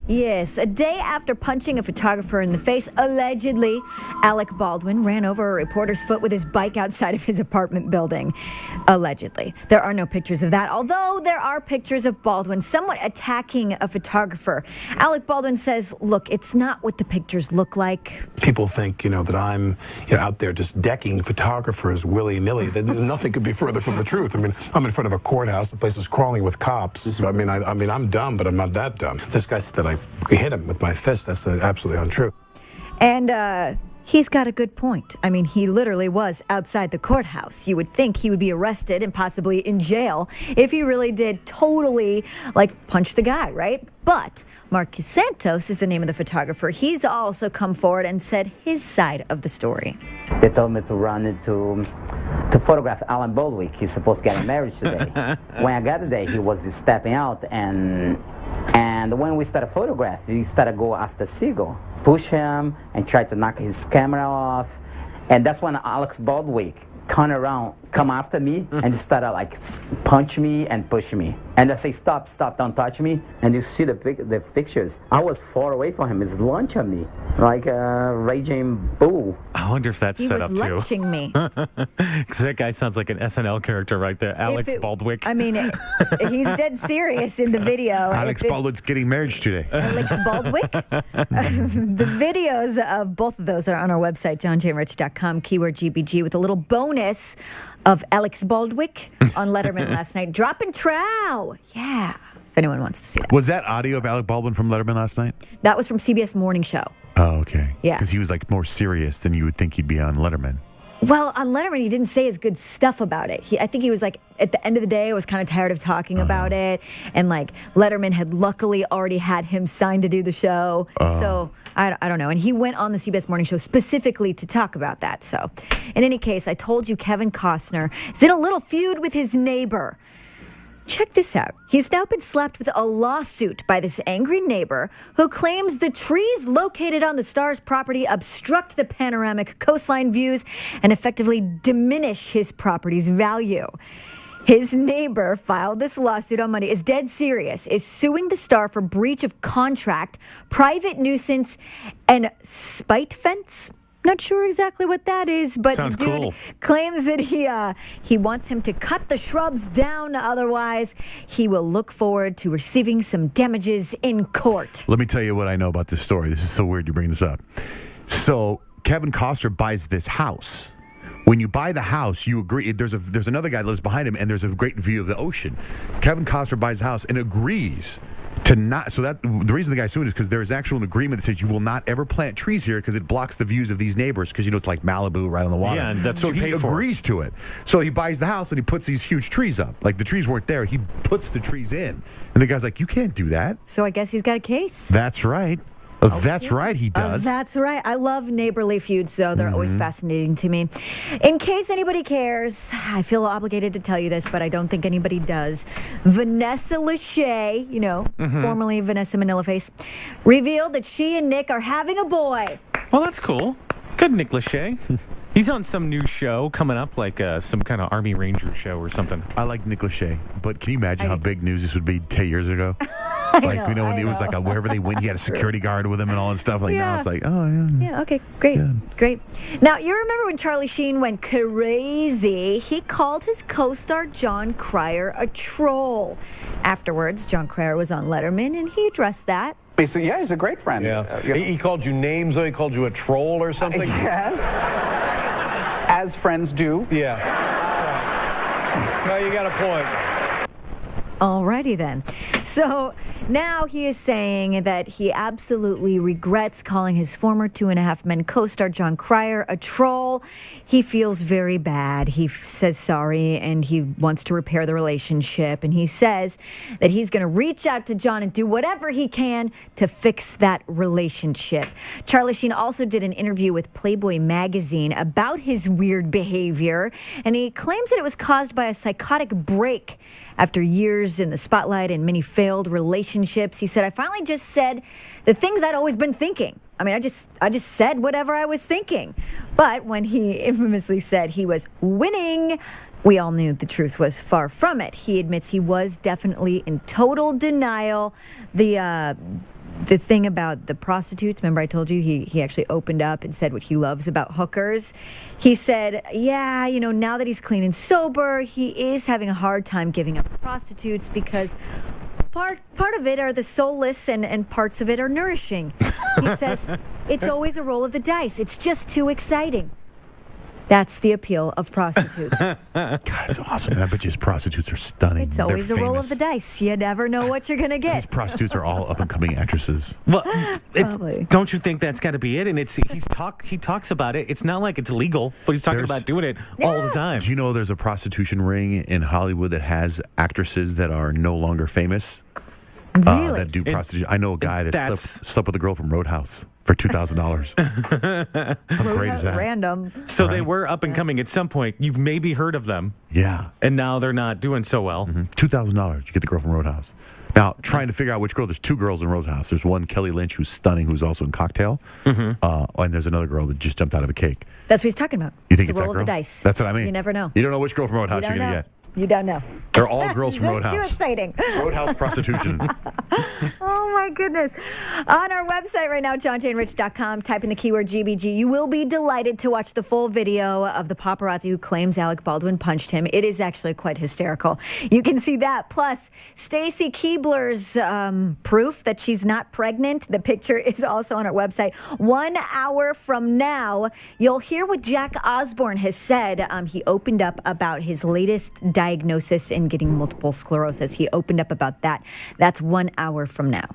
Yes, a day after punching a photographer in the face, allegedly, Alec Baldwin ran over a reporter's foot with his bike outside of his apartment building. Allegedly. There are no pictures of that, although there are pictures of Baldwin somewhat attacking a photographer. Alec Baldwin says, look, it's not what the pictures look like. People think, that I'm out there just decking photographers willy-nilly. Nothing could be further from the truth. I mean, I'm in front of a courthouse. The place is crawling with cops. I mean, I'm dumb, but I'm not that dumb. This guy said that I hit him with my fist. That's absolutely untrue. And he's got a good point. I mean, he literally was outside the courthouse. You would think he would be arrested and possibly in jail if he really did totally, punch the guy, right? But Marcus Santos is the name of the photographer. He's also come forward and said his side of the story. They told me to run it to photograph Alan Baldwin. He's supposed to get married today. When I got there, he was stepping out, and when we started photograph, he started go after Seagull, push him and try to knock his camera off. And that's when Alex Baldwin turned around, come after me, and started punch me and push me. And I say, stop, don't touch me. And you see the pictures. I was far away from him. He's lunching me like a raging bull. I wonder if that's set up too. He was lunching me. Because that guy sounds like an SNL character right there, Alex Baldwin. I mean, he's dead serious in the video. Alex Baldwin's getting married today. Alex Baldwin. The videos of both of those are on our website, johnjayrich.com, keyword GBG, with a little bonus of Alex Baldwin on Letterman last night. Dropping trow. Yeah. If anyone wants to see that. Was that audio of Alec Baldwin from Letterman last night? That was from CBS Morning Show. Oh, okay. Yeah. Because he was more serious than you would think he'd be on Letterman. Well, on Letterman, he didn't say his good stuff about it. I think he was at the end of the day, I was kind of tired of talking about it. And Letterman had luckily already had him signed to do the show. So I don't know. And he went on the CBS Morning Show specifically to talk about that. So in any case, I told you Kevin Costner is in a little feud with his neighbor. Check this out. He's now been slapped with a lawsuit by this angry neighbor who claims the trees located on the star's property obstruct the panoramic coastline views and effectively diminish his property's value. His neighbor filed this lawsuit on Monday, is dead serious, is suing the star for breach of contract, private nuisance, and spite fence. Not sure exactly what that is, but sounds the dude cool. Claims that he wants him to cut the shrubs down. Otherwise, he will look forward to receiving some damages in court. Let me tell you what I know about this story. This is so weird you bring this up. So Kevin Costner buys this house. When you buy the house, you agree. There's another guy that lives behind him, and there's a great view of the ocean. Kevin Costner buys the house and agrees to not. So that the reason the guy's suing is because there's actually an agreement that says you will not ever plant trees here because it blocks the views of these neighbors. Because it's like Malibu right on the water. Yeah, and that's so what you he pay for. agrees to it. So he buys the house and he puts these huge trees up. Like the trees weren't there. He puts the trees in, and the guy's like, "You can't do that." So I guess he's got a case. That's right. That's right, he does. That's right. I love neighborly feuds, though. They're always fascinating to me. In case anybody cares, I feel obligated to tell you this, but I don't think anybody does. Vanessa Lachey, formerly Vanessa Manila Face, revealed that she and Nick are having a boy. Well, that's cool. Good Nick Lachey. He's on some new show coming up, some kind of Army Ranger show or something. I like Nick Lachey, but can you imagine how big news this would be 10 years ago? I know, when it was wherever they went, he had a security guard with him and all that stuff. Now it's oh, yeah. Yeah, okay, great, great. Now, you remember when Charlie Sheen went crazy? He called his co-star Jon Cryer a troll. Afterwards, Jon Cryer was on Letterman, and he addressed that. So, yeah, he's a great friend. Yeah. He called you names, though? He called you a troll or something? Yes. As friends do. Yeah. No, you got a point. Alrighty then. So now he is saying that he absolutely regrets calling his former 2.5 Men co-star Jon Cryer a troll. He feels very bad. He says sorry and he wants to repair the relationship. And he says that he's going to reach out to Jon and do whatever he can to fix that relationship. Charlie Sheen also did an interview with Playboy magazine about his weird behavior. And he claims that it was caused by a psychotic break after years in the spotlight and many failed relationships. He said, I finally just said the things I'd always been thinking. I mean, I just said whatever I was thinking. But when he infamously said he was winning, we all knew the truth was far from it. He admits he was definitely in total denial. the thing about the prostitutes, remember I told you he actually opened up and said what he loves about hookers. He said, yeah, now that he's clean and sober, he is having a hard time giving up prostitutes because part of it are the soulless and parts of it are nourishing. He says, it's always a roll of the dice. It's just too exciting. That's the appeal of prostitutes. God, it's awesome. I bet you his prostitutes are stunning. It's always a roll of the dice. You never know what you're going to get. These prostitutes are all up-and-coming actresses. Well, Probably. don't you think that's got to be it? And he talks about it. It's not like it's legal, but he's talking about doing it all the time. Do you know there's a prostitution ring in Hollywood that has actresses that are no longer famous? Really? That do prostitution. I know a guy that that's- slept with a girl from Roadhouse for $2,000. How great is that? Random. So they were up and coming at some point. You've maybe heard of them, Yeah. and now they're not doing so well. $2,000. You get the girl from Roadhouse. Now, trying to figure out which girl. There's two girls in Roadhouse. There's one, Kelly Lynch, who's stunning, who's also in Cocktail. And there's another girl that just jumped out of a cake. That's what he's talking about. You think it's it's a roll that of the girl? dice. That's what I mean. You never know. You don't know which girl from Roadhouse You you're don't going know. to get. You don't know. They're all girls from Just Roadhouse. too exciting. Roadhouse prostitution. Oh, my goodness. On our website right now, johnjaynrich.com, type in the keyword GBG. You will be delighted to watch the full video of the paparazzi who claims Alec Baldwin punched him. It is actually quite hysterical. You can see that. Plus, Stacy Keebler's proof that she's not pregnant. The picture is also on our website. 1 hour from now, you'll hear what Jack Osborne has said. He opened up about his latest diagnosis in getting multiple sclerosis. He opened up about that. That's 1 hour from now.